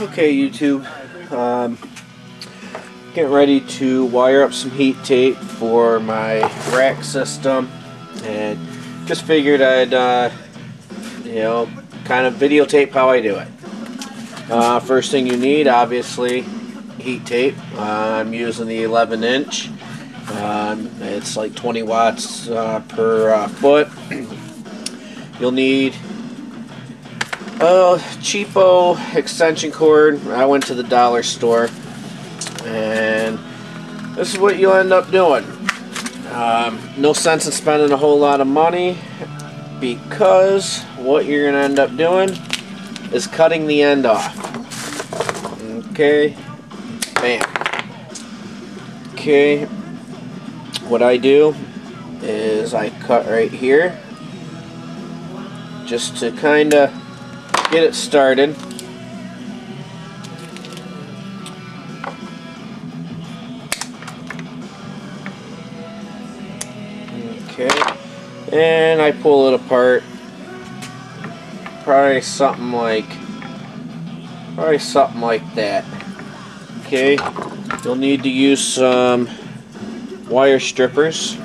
Okay, YouTube. Getting ready to wire up some heat tape for my rack system, and just figured I'd, kind of videotape how I do it. First thing you need, obviously, heat tape. I'm using the 11-inch. It's like 20 watts per foot. You'll need a cheapo extension cord. I went to the dollar store, and this is what you'll end up doing. No sense in spending a whole lot of money, because what you're going to end up doing is cutting the end off. Okay, bam. Okay, what I do is I cut right here just to kind of get it started. Okay, and I pull it apart. Probably something like that. Okay, you'll need to use some wire strippers.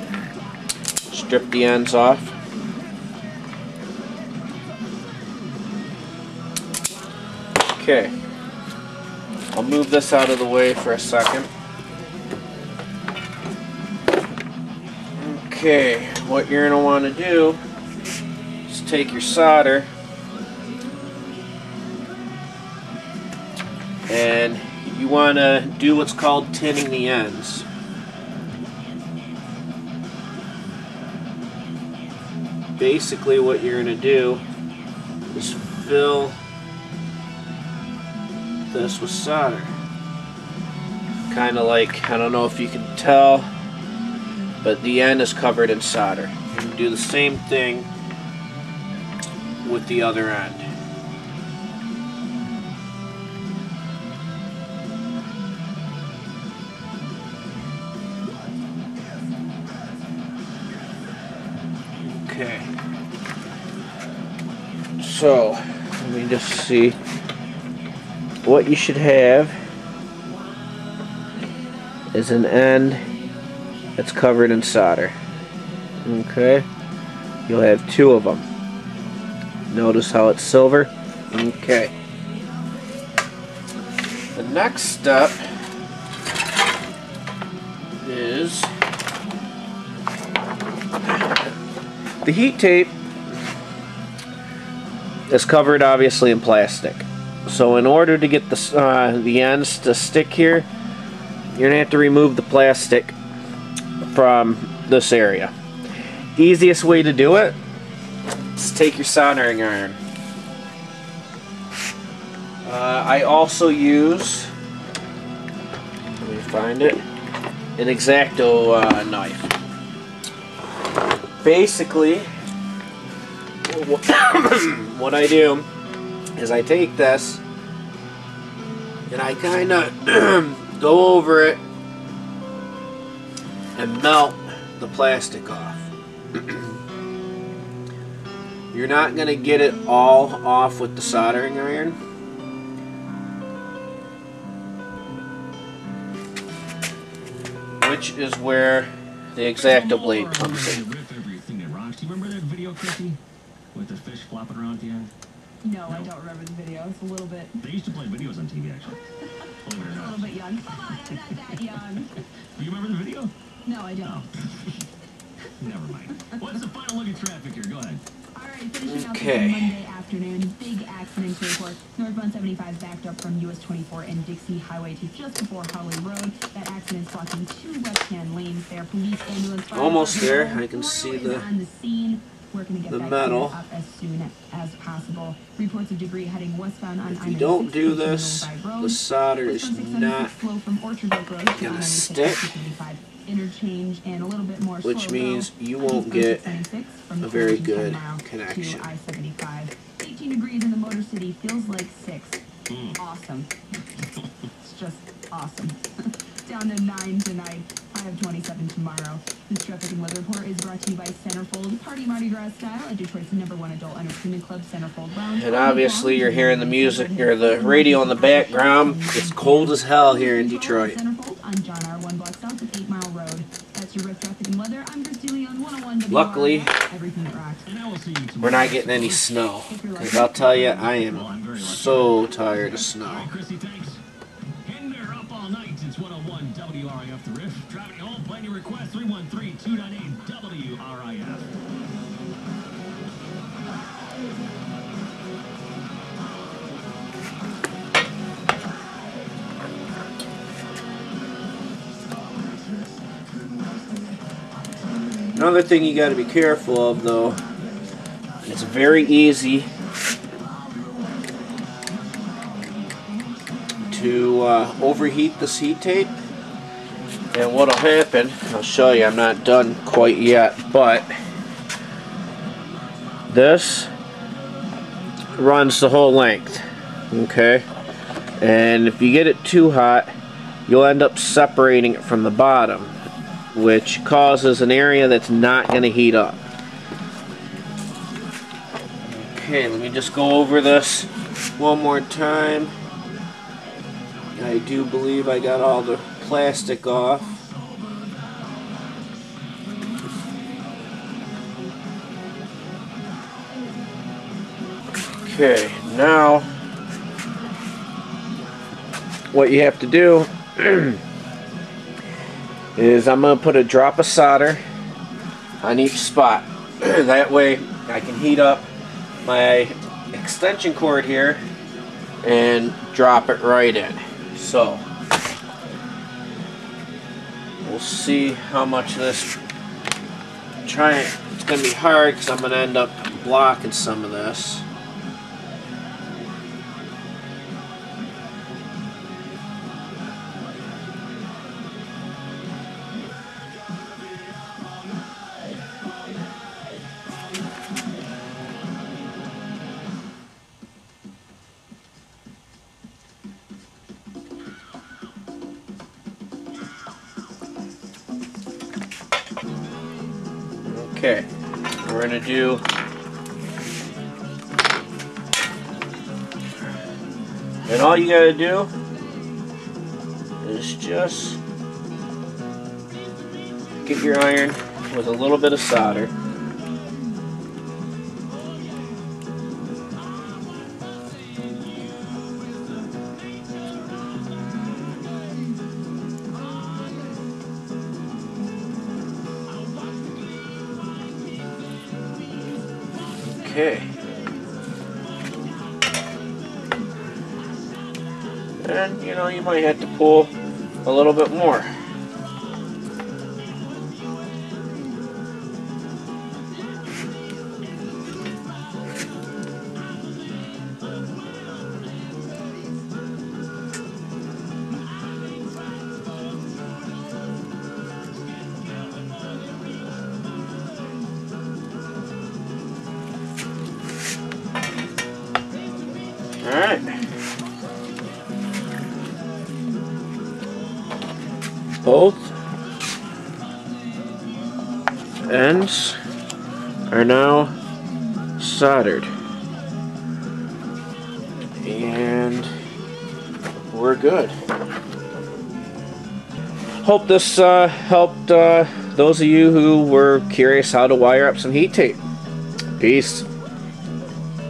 Strip the ends off. Okay, I'll move this out of the way for a second. Okay, what you're going to want to do is take your solder and you want to do what's called tinning the ends. Basically what you're going to do is fill this with solder. Kind of like, I don't know if you can tell, but the end is covered in solder. You can do the same thing with the other end. Okay. So, let me just see. What you should have is an end that's covered in solder. Okay, you'll have two of them. Notice how it's silver. Okay, the next step is the heat tape is covered obviously in plastic. So in order to get the ends to stick here, you're going to have to remove the plastic from this area. Easiest way to do it is take your soldering iron. I also use, let me find it, an X-Acto knife. Basically, what I do is I take this and I kind of go over it and melt the plastic off. You're not going to get it all off with the soldering iron. Which is where the X-Acto blade comes in. Do you remember that video, Chrissy? With the fish flopping around at the end? No, I don't remember the video. It's a little bit... They used to play videos on TV, actually. Believe it or not. A little bit young. Come on, I'm not that young. Do you remember the video? No, I don't. No. Never mind. What's the final look at traffic here? Go ahead. All right, finishing up Okay. this Monday afternoon. Big accident to report. Northbound 75 backed up from US 24 and Dixie Highway to just before Holly Road. That accident's blocking two left-hand lanes there. Police, ambulance, fire Almost there. department, I can see is on the scene. We're going to get the that metal. cleared up as soon as possible. Reports of debris heading westbound on If you don't do this, the solder is not going to stick, interchange and a little bit more which means you won't get a very good connection. 18 degrees in the Motor City, feels like 6. Awesome. It's just awesome. Down to 9 tonight. high of 27 tomorrow. This traffic and weather report is brought to you by Centerfold, Party Mardi Gras style at Detroit's #1 adult entertainment club, Centerfold Lounge. And obviously you're hearing the music or the radio in the background. It's cold as hell here in Detroit. Centerfold on John R. 1 block south of 8 Mile Road. That's your risk traffic and weather. I'm Christy on 101 WRIF. Luckily, Everything that rocks. And I will see you tomorrow. we're not getting any snow. Because I'll tell you, I am so tired of snow. All right, Chrissy, thanks. And they're up all night. It's 101 WRIF The Riff. Driving you home, plan your request, 313-298 WRIF. Another thing you got to be careful of, though, it's very easy to overheat this heat tape. And what'll happen, I'll show you, I'm not done quite yet, but this runs the whole length, okay? And if you get it too hot, you'll end up separating it from the bottom, which causes an area that's not going to heat up. Okay, let me just go over this one more time. I do believe I got all the plastic off. Okay, now what you have to do is I'm going to put a drop of solder on each spot. That way I can heat up my extension cord here and drop it right in. So we'll see how much of this. It's going to be hard because I'm going to end up blocking some of this. Okay, we're going to do and all you got to do is just get your iron with a little bit of solder. Okay. And you know, you might have to pull a little bit more. Alright. Both ends are now soldered. And we're good. Hope this helped those of you who were curious how to wire up some heat tape. Peace.